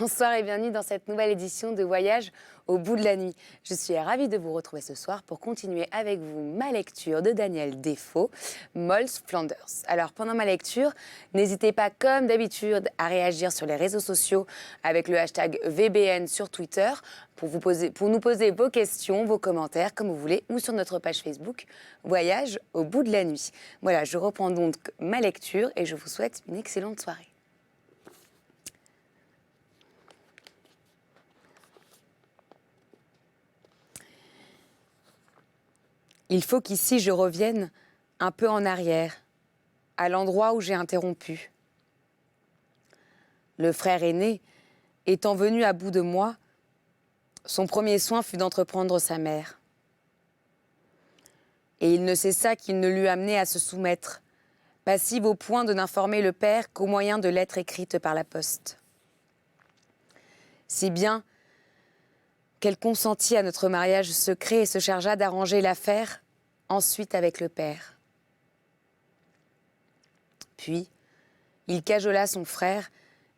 Bonsoir et bienvenue dans cette nouvelle édition de Voyage au bout de la nuit. Je suis ravie de vous retrouver ce soir pour continuer avec vous ma lecture de Daniel Defoe, Moles Flanders. Alors pendant ma lecture, n'hésitez pas comme d'habitude à réagir sur les réseaux sociaux avec le hashtag VBN sur Twitter pour nous poser vos questions, vos commentaires comme vous voulez ou sur notre page Facebook Voyage au bout de la nuit. Voilà, je reprends donc ma lecture et je vous souhaite une excellente soirée. Il faut qu'ici je revienne un peu en arrière, à l'endroit où j'ai interrompu. Le frère aîné, étant venu à bout de moi, son premier soin fut d'entreprendre sa mère. Et il ne cessa qu'il ne l'eût amenée à se soumettre, passive au point de n'informer le père qu'au moyen de lettres écrites par la poste. Si bien qu'elle consentit à notre mariage secret et se chargea d'arranger l'affaire ensuite avec le père. Puis, il cajola son frère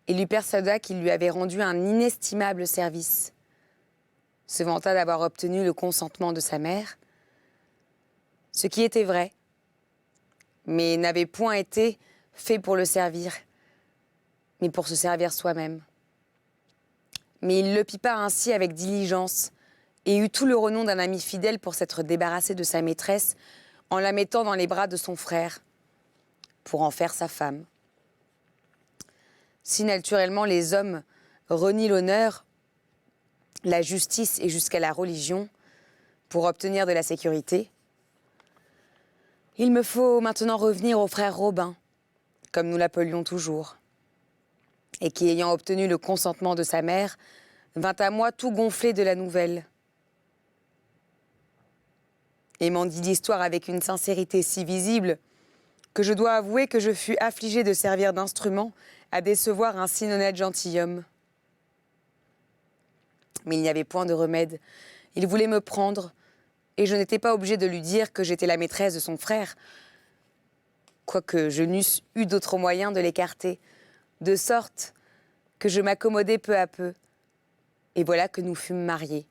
et lui persuada qu'il lui avait rendu un inestimable service. Se vanta d'avoir obtenu le consentement de sa mère, ce qui était vrai, mais n'avait point été fait pour le servir, mais pour se servir soi-même. Mais il le pipa ainsi avec diligence et eut tout le renom d'un ami fidèle pour s'être débarrassé de sa maîtresse en la mettant dans les bras de son frère, pour en faire sa femme. Si naturellement les hommes renient l'honneur, la justice et jusqu'à la religion pour obtenir de la sécurité, il me faut maintenant revenir au frère Robin, comme nous l'appelions toujours, et qui, ayant obtenu le consentement de sa mère, vint à moi tout gonflé de la nouvelle. Et m'en dit l'histoire avec une sincérité si visible que je dois avouer que je fus affligée de servir d'instrument à décevoir un si honnête gentilhomme. Mais il n'y avait point de remède. Il voulait me prendre, et je n'étais pas obligée de lui dire que j'étais la maîtresse de son frère, quoique je n'eusse eu d'autre moyen de l'écarter, de sorte que je m'accommodai peu à peu, et voilà que nous fûmes mariés.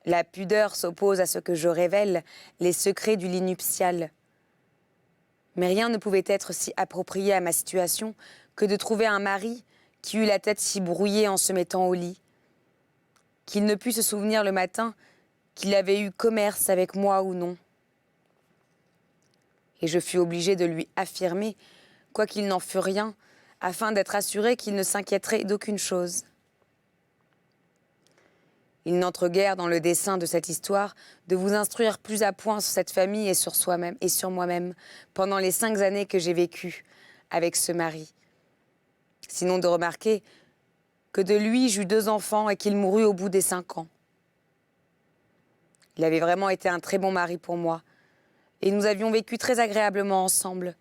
La pudeur s'oppose à ce que je révèle les secrets du lit nuptial. Mais rien ne pouvait être si approprié à ma situation que de trouver un mari qui eût la tête si brouillée en se mettant au lit, qu'il ne pût se souvenir le matin qu'il avait eu commerce avec moi ou non. Et je fus obligée de lui affirmer, quoiqu'il n'en fût rien, afin d'être assurée qu'il ne s'inquiéterait d'aucune chose. Il n'entre guère dans le dessein de cette histoire de vous instruire plus à point sur cette famille et sur soi-même et sur moi-même pendant les 5 années que j'ai vécues avec ce mari. Sinon de remarquer que de lui j'eus 2 enfants et qu'il mourut au bout des 5 ans. Il avait vraiment été un très bon mari pour moi et nous avions vécu très agréablement ensemble.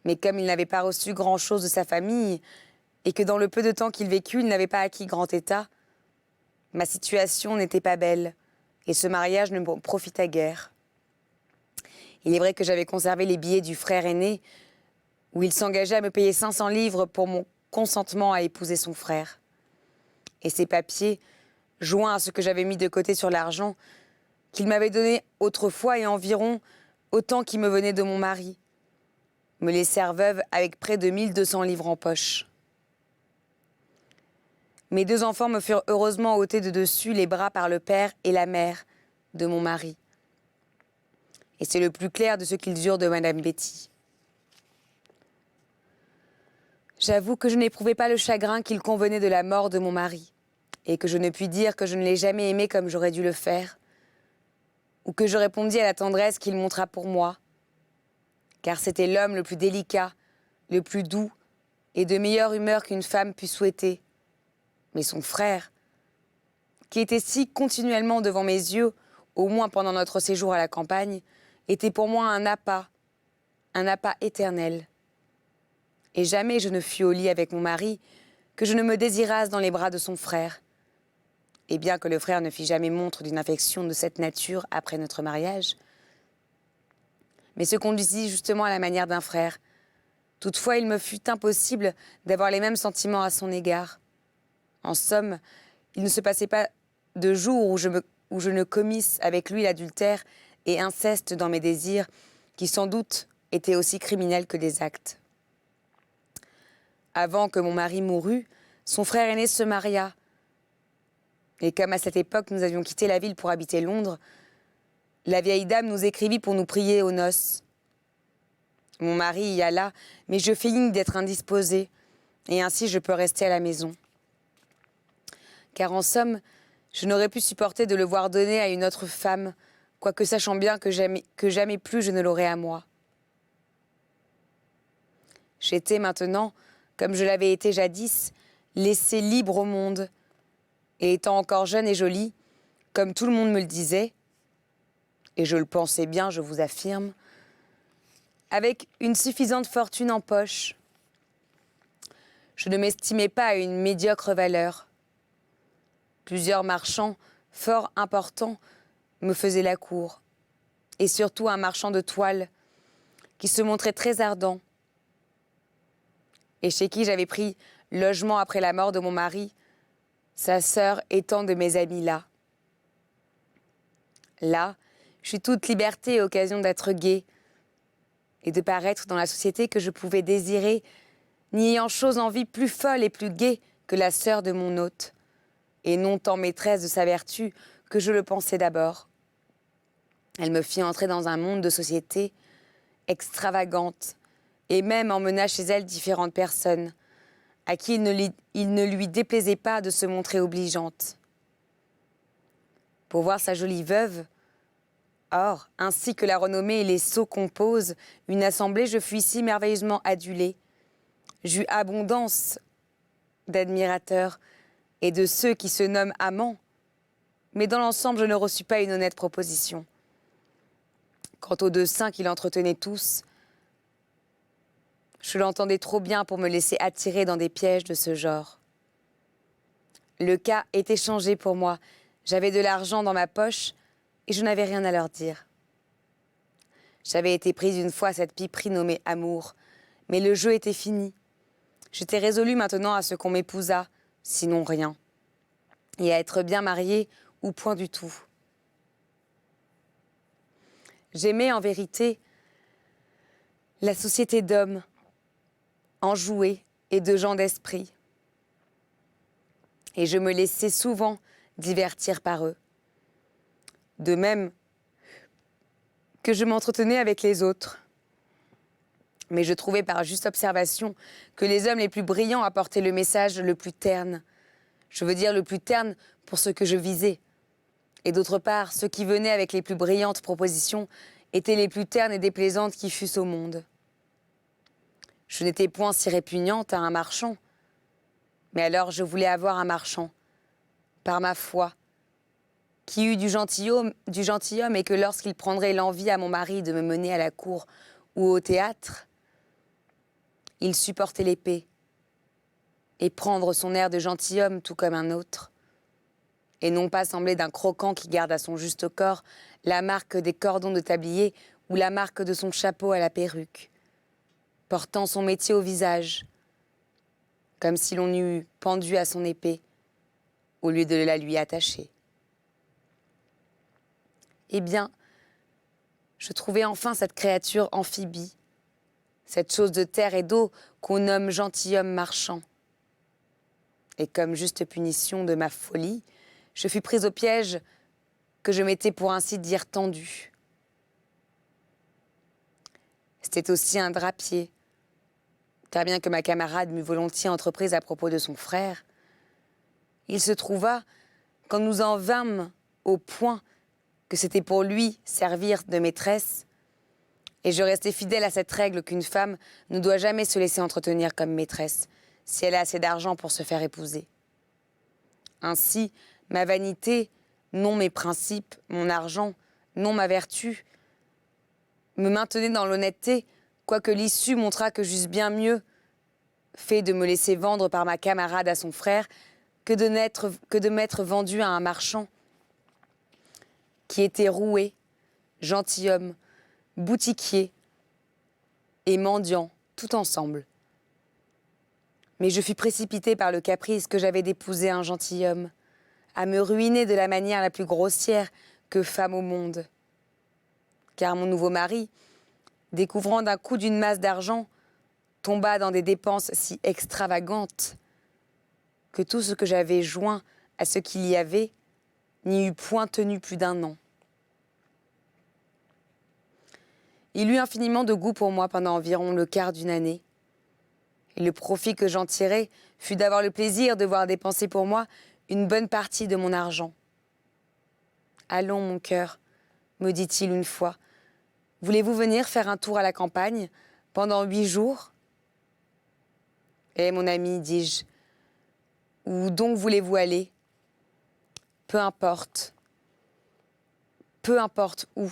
Mais comme il n'avait pas reçu grand-chose de sa famille et que dans le peu de temps qu'il vécut, il n'avait pas acquis grand état, ma situation n'était pas belle, et ce mariage ne me profita guère. Il est vrai que j'avais conservé les billets du frère aîné, où il s'engageait à me payer 500 livres pour mon consentement à épouser son frère. Et ces papiers, joints à ce que j'avais mis de côté sur l'argent, qu'il m'avait donné autrefois et environ autant qui me venait de mon mari, me laissèrent veuve avec près de 1200 livres en poche. Mes 2 enfants me furent heureusement ôtés de dessus les bras par le père et la mère de mon mari. Et c'est le plus clair de ce qu'ils eurent de Madame Betty. J'avoue que je n'éprouvais pas le chagrin qu'il convenait de la mort de mon mari, et que je ne puis dire que je ne l'ai jamais aimé comme j'aurais dû le faire, ou que je répondis à la tendresse qu'il montra pour moi, car c'était l'homme le plus délicat, le plus doux, et de meilleure humeur qu'une femme pût souhaiter. Mais son frère, qui était si continuellement devant mes yeux, au moins pendant notre séjour à la campagne, était pour moi un appât éternel. Et jamais je ne fus au lit avec mon mari que je ne me désirasse dans les bras de son frère. Et bien que le frère ne fit jamais montre d'une affection de cette nature après notre mariage, mais se conduisit justement à la manière d'un frère, Toutefois, il me fut impossible d'avoir les mêmes sentiments à son égard. En somme, il ne se passait pas de jour où je ne commisse avec lui l'adultère et inceste dans mes désirs, qui sans doute étaient aussi criminels que des actes. Avant que mon mari mourût, son frère aîné se maria. Et comme à cette époque nous avions quitté la ville pour habiter Londres, la vieille dame nous écrivit pour nous prier aux noces. Mon mari y alla, mais je feignis d'être indisposée, et ainsi je peux rester à la maison. Car en somme, je n'aurais pu supporter de le voir donner à une autre femme, quoique sachant bien que jamais plus je ne l'aurai à moi. J'étais maintenant, comme je l'avais été jadis, laissée libre au monde, et étant encore jeune et jolie, comme tout le monde me le disait, et je le pensais bien, je vous affirme, avec une suffisante fortune en poche. Je ne m'estimais pas à une médiocre valeur. Plusieurs marchands fort importants me faisaient la cour, et surtout un marchand de toile qui se montrait très ardent, et chez qui j'avais pris logement après la mort de mon mari, sa sœur étant de mes amis là. Là, j'eus toute liberté et occasion d'être gaie, et de paraître dans la société que je pouvais désirer, n'y ayant chose en vie plus folle et plus gaie que la sœur de mon hôte, et non tant maîtresse de sa vertu que je le pensais d'abord. Elle me fit entrer dans un monde de société extravagante, et même emmena chez elle différentes personnes, à qui il ne lui déplaisait pas de se montrer obligeante. Pour voir sa jolie veuve, or, ainsi que la renommée et les sceaux composent une assemblée, je fus ici merveilleusement adulée. J'eus abondance d'admirateurs et de ceux qui se nomment amants, mais dans l'ensemble, je ne reçus pas une honnête proposition. Quant aux deux saints qu'il entretenait tous, je l'entendais trop bien pour me laisser attirer dans des pièges de ce genre. Le cas était changé pour moi. J'avais de l'argent dans ma poche et je n'avais rien à leur dire. J'avais été prise une fois à cette piperie nommée amour, mais le jeu était fini. J'étais résolue maintenant à ce qu'on m'épousât, sinon rien, et à être bien mariée ou point du tout. J'aimais en vérité la société d'hommes, enjoués et de gens d'esprit, et je me laissais souvent divertir par eux. De même que je m'entretenais avec les autres. Mais je trouvais par juste observation que les hommes les plus brillants apportaient le message le plus terne. Je veux dire le plus terne pour ce que je visais. Et d'autre part, ceux qui venaient avec les plus brillantes propositions étaient les plus ternes et déplaisantes qui fussent au monde. Je n'étais point si répugnante à un marchand. Mais alors je voulais avoir un marchand, par ma foi, qui eût du gentilhomme et que lorsqu'il prendrait l'envie à mon mari de me mener à la cour ou au théâtre, il supportait l'épée et prendre son air de gentilhomme tout comme un autre, et non pas sembler d'un croquant qui garde à son juste corps la marque des cordons de tablier ou la marque de son chapeau à la perruque, portant son métier au visage, comme si l'on eût pendu à son épée au lieu de la lui attacher. Eh bien, je trouvais enfin cette créature amphibie, cette chose de terre et d'eau qu'on nomme gentilhomme marchand. Et comme juste punition de ma folie, je fus prise au piège que je m'étais pour ainsi dire tendu. C'était aussi un drapier, car bien que ma camarade m'eût volontiers entreprise à propos de son frère, il se trouva, quand nous en vînmes au point que c'était pour lui servir de maîtresse, et je restai fidèle à cette règle qu'une femme ne doit jamais se laisser entretenir comme maîtresse, si elle a assez d'argent pour se faire épouser. Ainsi, ma vanité, non mes principes, mon argent, non ma vertu, me maintenait dans l'honnêteté, quoique l'issue montra que j'eusse bien mieux fait de me laisser vendre par ma camarade à son frère que de m'être vendue à un marchand qui était roué, gentilhomme, boutiquier et mendiant tout ensemble. Mais je fus précipitée par le caprice que j'avais d'épouser un gentilhomme, à me ruiner de la manière la plus grossière que femme au monde. Car mon nouveau mari, découvrant d'un coup d'une masse d'argent, tomba dans des dépenses si extravagantes que tout ce que j'avais joint à ce qu'il y avait n'y eut point tenu plus d'1 an. Il eut infiniment de goût pour moi pendant environ le quart d'une année. Et le profit que j'en tirai fut d'avoir le plaisir de voir dépenser pour moi une bonne partie de mon argent. « Allons, mon cœur, me dit-il une fois, voulez-vous venir faire un tour à la campagne pendant 8 jours ? Eh, mon ami, dis-je, où donc voulez-vous aller ? Peu importe où,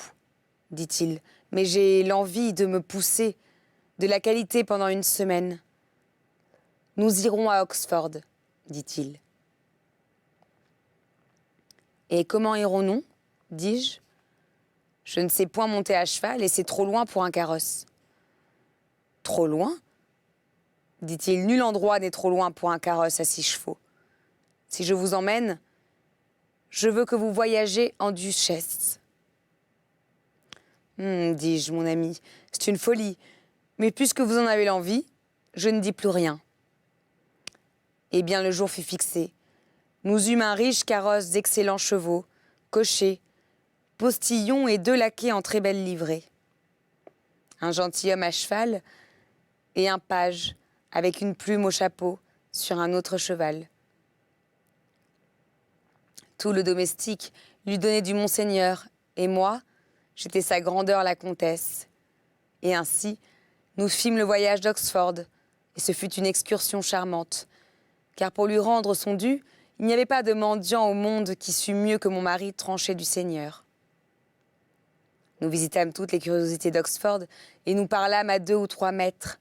dit-il, mais j'ai l'envie de me pousser de la qualité pendant 1 semaine. Nous irons à Oxford, dit-il. Et comment irons-nous, dis-je ? Je ne sais point monter à cheval et c'est trop loin pour un carrosse. Trop loin ? Dit-il, nul endroit n'est trop loin pour un carrosse à 6 chevaux. Si je vous emmène, je veux que vous voyagez en duchesse. Dis-je, mon ami, c'est une folie, mais puisque vous en avez l'envie, je ne dis plus rien. Eh bien, le jour fut fixé. Nous eûmes un riche carrosse d'excellents chevaux, cochers, postillons et 2 laquais en très belle livrée. Un gentilhomme à cheval et un page avec une plume au chapeau sur un autre cheval. Tout le domestique lui donnait du monseigneur, et moi, j'étais sa grandeur la comtesse. Et ainsi, nous fîmes le voyage d'Oxford, et ce fut une excursion charmante. Car pour lui rendre son dû, il n'y avait pas de mendiant au monde qui sût mieux que mon mari trancher du Seigneur. Nous visitâmes toutes les curiosités d'Oxford, et nous parlâmes à 2 ou 3 maîtres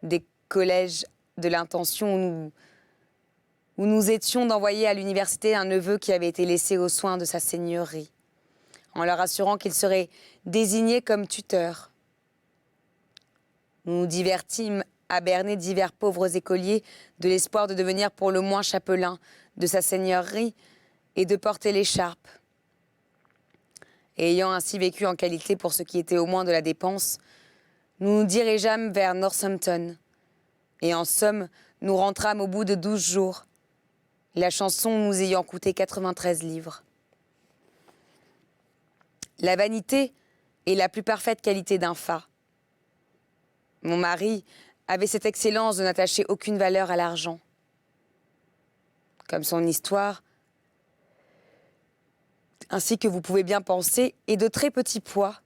des collèges de l'Intention où nous étions d'envoyer à l'université un neveu qui avait été laissé aux soins de sa seigneurie, en leur assurant qu'il serait désigné comme tuteur. Nous nous divertîmes à berner divers pauvres écoliers de l'espoir de devenir pour le moins chapelain de sa seigneurie et de porter l'écharpe. Et ayant ainsi vécu en qualité pour ce qui était au moins de la dépense, nous nous dirigeâmes vers Northampton. Et en somme, nous rentrâmes au bout de 12 jours, la chanson nous ayant coûté 93 livres. La vanité est la plus parfaite qualité d'un fat. Mon mari avait cette excellence de n'attacher aucune valeur à l'argent. Comme son histoire, ainsi que vous pouvez bien penser, est de très petit poids.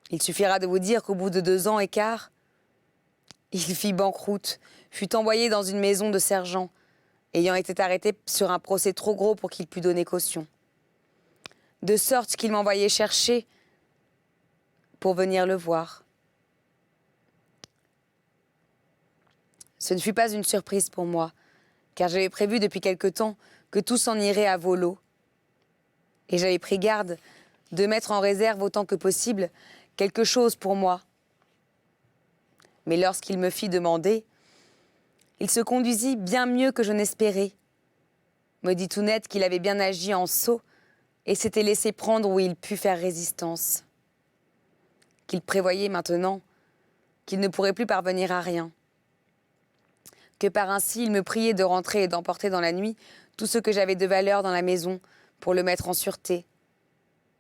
Il suffira de vous dire qu'au bout de 2 ans et quart, il fit banqueroute, fut envoyé dans une maison de sergent, ayant été arrêté sur un procès trop gros pour qu'il pût donner caution. De sorte qu'il m'envoyait chercher pour venir le voir. Ce ne fut pas une surprise pour moi, car j'avais prévu depuis quelque temps que tout s'en irait à volo. Et j'avais pris garde de mettre en réserve autant que possible quelque chose pour moi. Mais lorsqu'il me fit demander, il se conduisit bien mieux que je n'espérais. Me dit tout net qu'il avait bien agi en sot et s'était laissé prendre où il put faire résistance. Qu'il prévoyait maintenant qu'il ne pourrait plus parvenir à rien. Que par ainsi il me priait de rentrer et d'emporter dans la nuit tout ce que j'avais de valeur dans la maison pour le mettre en sûreté.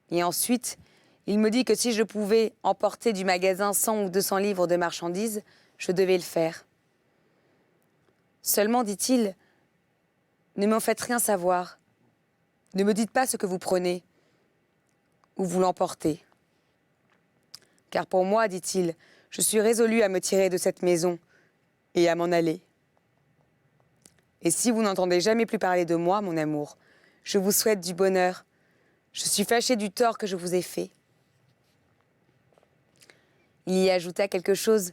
Et ensuite, il me dit que si je pouvais emporter du magasin 100 ou 200 livres de marchandises, je devais le faire. Seulement, dit-il, ne m'en faites rien savoir. Ne me dites pas ce que vous prenez ou vous l'emportez. Car pour moi, dit-il, je suis résolu à me tirer de cette maison et à m'en aller. Et si vous n'entendez jamais plus parler de moi, mon amour, je vous souhaite du bonheur. Je suis fâché du tort que je vous ai fait. Il y ajouta quelque chose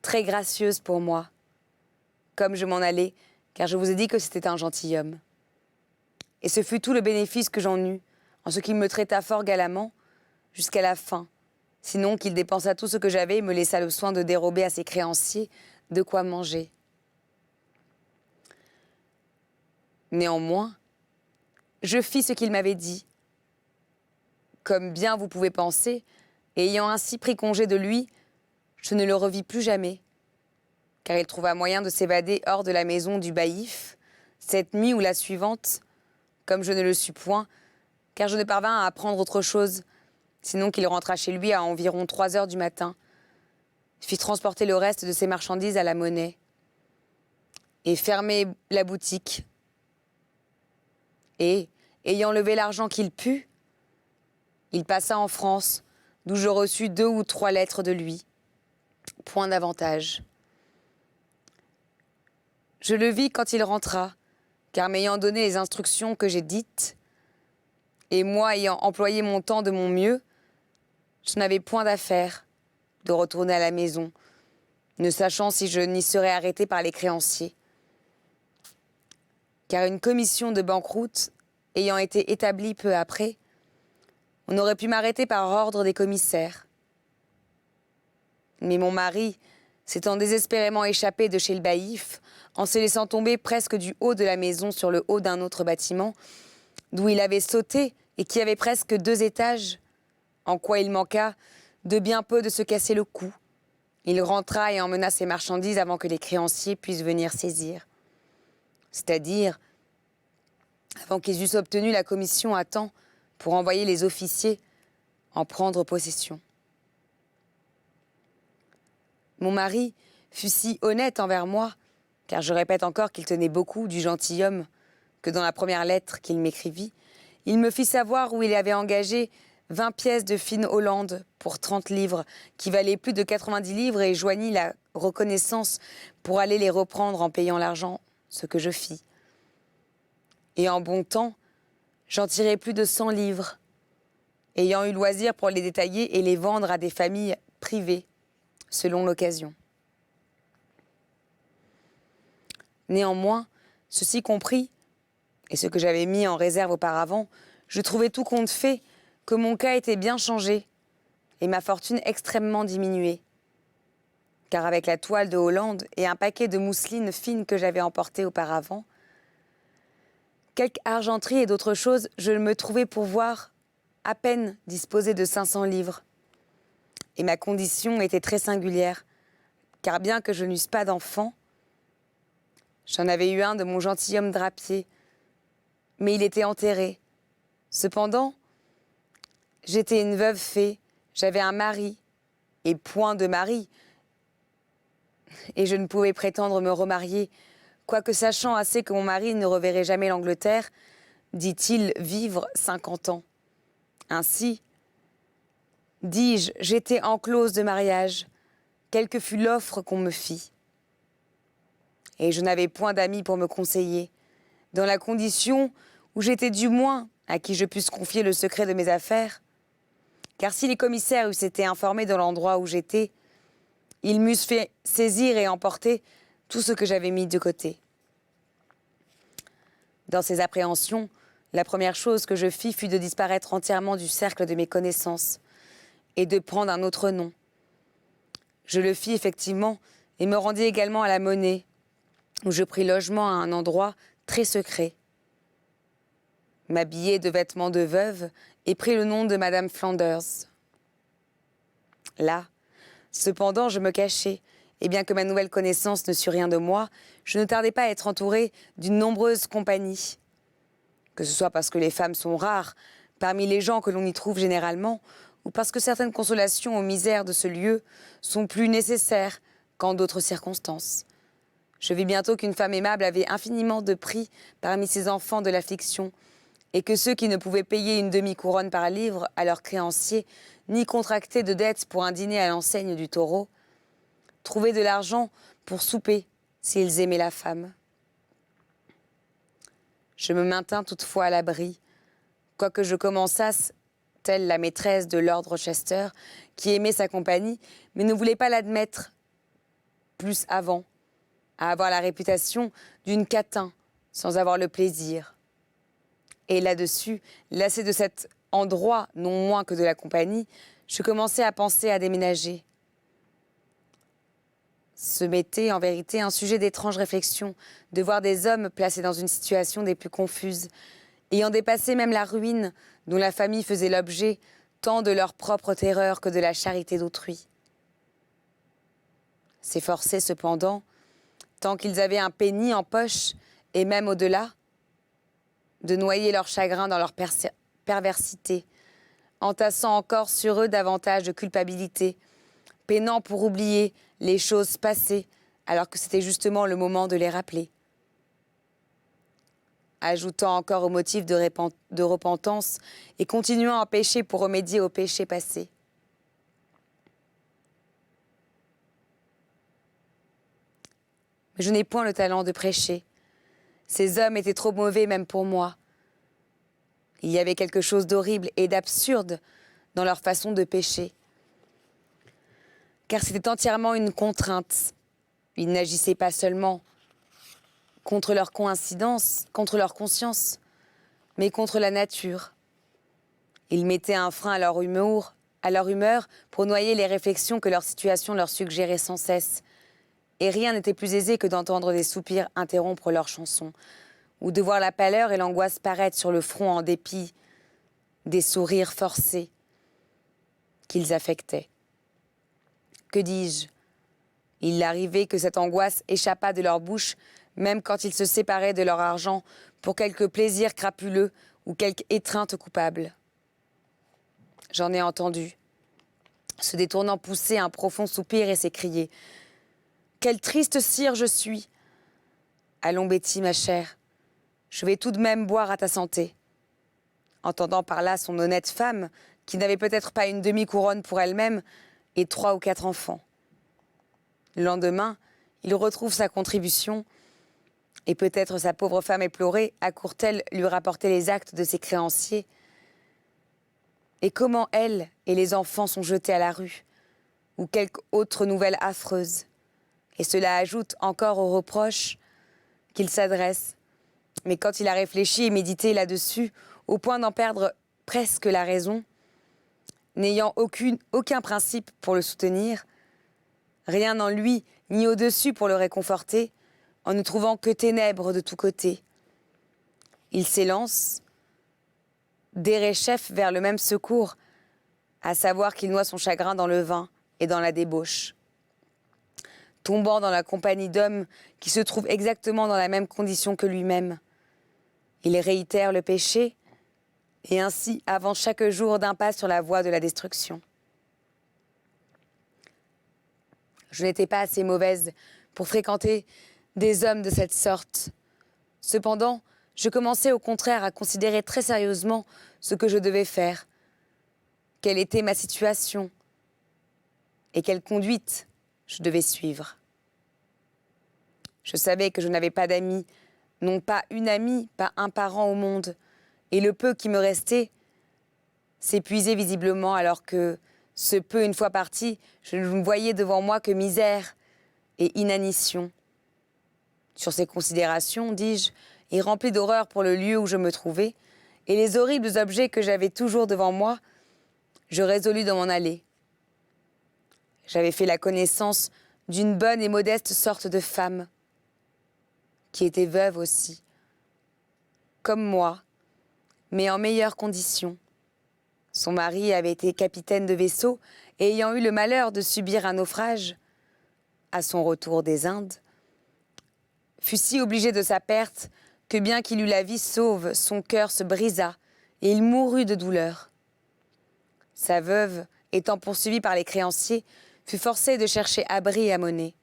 très gracieuse pour moi, comme je m'en allais, car je vous ai dit que c'était un gentilhomme. Et ce fut tout le bénéfice que j'en eus, en ce qu'il me traita fort galamment, jusqu'à la fin, sinon qu'il dépensa tout ce que j'avais et me laissa le soin de dérober à ses créanciers de quoi manger. Néanmoins, je fis ce qu'il m'avait dit. Comme bien vous pouvez penser, ayant ainsi pris congé de lui, je ne le revis plus jamais, car il trouva moyen de s'évader hors de la maison du baïf, cette nuit ou la suivante, comme je ne le sus point, car je ne parvins à apprendre autre chose, sinon qu'il rentra chez lui à environ 3 heures du matin, fit transporter le reste de ses marchandises à la monnaie, et fermer la boutique. Et, ayant levé l'argent qu'il put, il passa en France, d'où je reçus 2 ou 3 lettres de lui. Point d'avantage. Je le vis quand il rentra, car m'ayant donné les instructions que j'ai dites, et moi ayant employé mon temps de mon mieux, je n'avais point d'affaire de retourner à la maison, ne sachant si je n'y serais arrêté par les créanciers. Car une commission de banqueroute ayant été établie peu après, on aurait pu m'arrêter par ordre des commissaires. Mais mon mari, s'étant désespérément échappé de chez le baïf, en se laissant tomber presque du haut de la maison sur le haut d'un autre bâtiment, d'où il avait sauté et qui avait presque 2 étages, en quoi il manqua de bien peu de se casser le cou. Il rentra et emmena ses marchandises avant que les créanciers puissent venir saisir. C'est-à-dire avant qu'ils eussent obtenu la commission à temps pour envoyer les officiers en prendre possession. Mon mari fut si honnête envers moi, car je répète encore qu'il tenait beaucoup du gentilhomme, que dans la première lettre qu'il m'écrivit, il me fit savoir où il avait engagé 20 pièces de fine Hollande pour 30 livres, qui valaient plus de 90 livres, et joignit la reconnaissance pour aller les reprendre en payant l'argent, ce que je fis. Et en bon temps, j'en tirai plus de 100 livres, ayant eu loisir pour les détailler et les vendre à des familles privées, selon l'occasion. Néanmoins, ceci compris, et ce que j'avais mis en réserve auparavant, je trouvais tout compte fait que mon cas était bien changé et ma fortune extrêmement diminuée. Car avec la toile de Hollande et un paquet de mousseline fine que j'avais emporté auparavant, quelques argenteries et d'autres choses, je me trouvais pourvoir à peine disposer de 500 livres. Et ma condition était très singulière, car bien que je n'eusse pas d'enfant, j'en avais eu un de mon gentilhomme drapier, mais il était enterré. Cependant, j'étais une veuve fée, j'avais un mari, et point de mari, et je ne pouvais prétendre me remarier, quoique sachant assez que mon mari ne reverrait jamais l'Angleterre, dit-il vivre 50 ans. Ainsi, dis-je, j'étais en clause de mariage, quelle que fût l'offre qu'on me fit. Et je n'avais point d'amis pour me conseiller, dans la condition où j'étais du moins à qui je pusse confier le secret de mes affaires. Car si les commissaires eussent été informés de l'endroit où j'étais, ils m'eussent fait saisir et emporter tout ce que j'avais mis de côté. Dans ces appréhensions, la première chose que je fis fut de disparaître entièrement du cercle de mes connaissances et de prendre un autre nom. Je le fis effectivement et me rendis également à la Monnaie, où je pris logement à un endroit très secret. M'habillai de vêtements de veuve et pris le nom de Madame Flanders. Là, cependant, je me cachai, et bien que ma nouvelle connaissance ne sût rien de moi, je ne tardai pas à être entourée d'une nombreuse compagnie. Que ce soit parce que les femmes sont rares parmi les gens que l'on y trouve généralement, ou parce que certaines consolations aux misères de ce lieu sont plus nécessaires qu'en d'autres circonstances. Je vis bientôt qu'une femme aimable avait infiniment de prix parmi ses enfants de l'affliction, et que ceux qui ne pouvaient payer une demi-couronne par livre à leurs créanciers, ni contracter de dettes pour un dîner à l'enseigne du taureau, trouvaient de l'argent pour souper s'ils aimaient la femme. Je me maintins toutefois à l'abri, quoique je commençasse, telle la maîtresse de Lord Rochester, qui aimait sa compagnie, mais ne voulait pas l'admettre plus avant, à avoir la réputation d'une catin, sans avoir le plaisir. Et là-dessus, lassé de cet endroit, non moins que de la compagnie, je commençais à penser à déménager. Se m'était en vérité un sujet d'étrange réflexion, de voir des hommes placés dans une situation des plus confuses, ayant dépassé même la ruine dont la famille faisait l'objet, tant de leur propre terreur que de la charité d'autrui. S'efforcer cependant, tant qu'ils avaient un penny en poche, et même au-delà, de noyer leur chagrin dans leur perversité, entassant encore sur eux davantage de culpabilité, peinant pour oublier les choses passées, alors que c'était justement le moment de les rappeler. Ajoutant encore au motif de repentance et continuant à pécher pour remédier au péché passé. Mais je n'ai point le talent de prêcher. Ces hommes étaient trop mauvais même pour moi. Il y avait quelque chose d'horrible et d'absurde dans leur façon de pécher. Car c'était entièrement une contrainte. Ils n'agissaient pas seulement contre leur coïncidence, contre leur conscience, mais contre la nature. Ils mettaient un frein à leur humeur pour noyer les réflexions que leur situation leur suggérait sans cesse. Et rien n'était plus aisé que d'entendre des soupirs interrompre leurs chansons, ou de voir la pâleur et l'angoisse paraître sur le front en dépit des sourires forcés qu'ils affectaient. Que dis-je ? Il arrivait que cette angoisse échappât de leur bouche, même quand ils se séparaient de leur argent pour quelque plaisir crapuleux ou quelque étreinte coupable. J'en ai entendu, se détournant, pousser un profond soupir et s'écrier « Quelle triste cire je suis ! Allons, Betty, ma chère, je vais tout de même boire à ta santé. » Entendant par là son honnête femme, qui n'avait peut-être pas une demi-couronne pour elle-même, et 3 ou 4 enfants. Le lendemain, il retrouve sa contribution, et peut-être sa pauvre femme éplorée accourt-elle lui rapporter les actes de ses créanciers. Et comment elle et les enfants sont jetés à la rue, ou quelque autre nouvelle affreuse. Et cela ajoute encore aux reproches qu'il s'adresse. Mais quand il a réfléchi et médité là-dessus, au point d'en perdre presque la raison, n'ayant aucun principe pour le soutenir, rien en lui ni au-dessus pour le réconforter, en ne trouvant que ténèbres de tous côtés, il s'élance, derechef vers le même secours, à savoir qu'il noie son chagrin dans le vin et dans la débauche. Tombant dans la compagnie d'hommes qui se trouvent exactement dans la même condition que lui-même, il réitère le péché et ainsi avance chaque jour d'un pas sur la voie de la destruction. Je n'étais pas assez mauvaise pour fréquenter des hommes de cette sorte. Cependant, je commençais au contraire à considérer très sérieusement ce que je devais faire, quelle était ma situation et quelle conduite je devais suivre. Je savais que je n'avais pas d'amis, non pas une amie, pas un parent au monde, et le peu qui me restait s'épuisait visiblement alors que, ce peu une fois parti, je ne voyais devant moi que misère et inanition. Sur ces considérations, dis-je, et rempli d'horreur pour le lieu où je me trouvais, et les horribles objets que j'avais toujours devant moi, je résolus de m'en aller. J'avais fait la connaissance d'une bonne et modeste sorte de femme, qui était veuve aussi, comme moi, mais en meilleures conditions. Son mari avait été capitaine de vaisseau et ayant eu le malheur de subir un naufrage, à son retour des Indes, fut si obligé de sa perte que bien qu'il eût la vie sauve, son cœur se brisa et il mourut de douleur. Sa veuve, étant poursuivie par les créanciers, fut forcée de chercher abri à monnaie.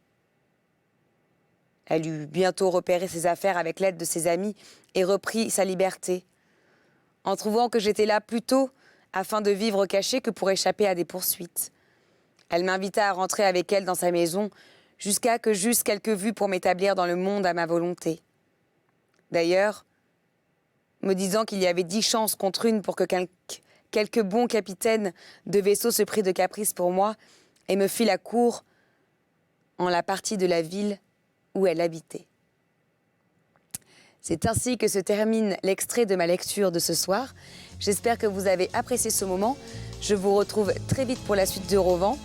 Elle eut bientôt repéré ses affaires avec l'aide de ses amis et reprit sa liberté, en trouvant que j'étais là plutôt afin de vivre cachée que pour échapper à des poursuites. Elle m'invita à rentrer avec elle dans sa maison jusqu'à que j'eusse quelques vues pour m'établir dans le monde à ma volonté. D'ailleurs, me disant qu'il y avait 10 chances contre une pour que quelque bon capitaine de vaisseau se prît de caprice pour moi et me fit la cour en la partie de la ville où elle habitait. C'est ainsi que se termine l'extrait de ma lecture de ce soir. J'espère que vous avez apprécié ce moment. Je vous retrouve très vite pour la suite du roman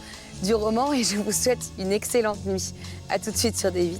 et je vous souhaite une excellente nuit. À tout de suite sur D8.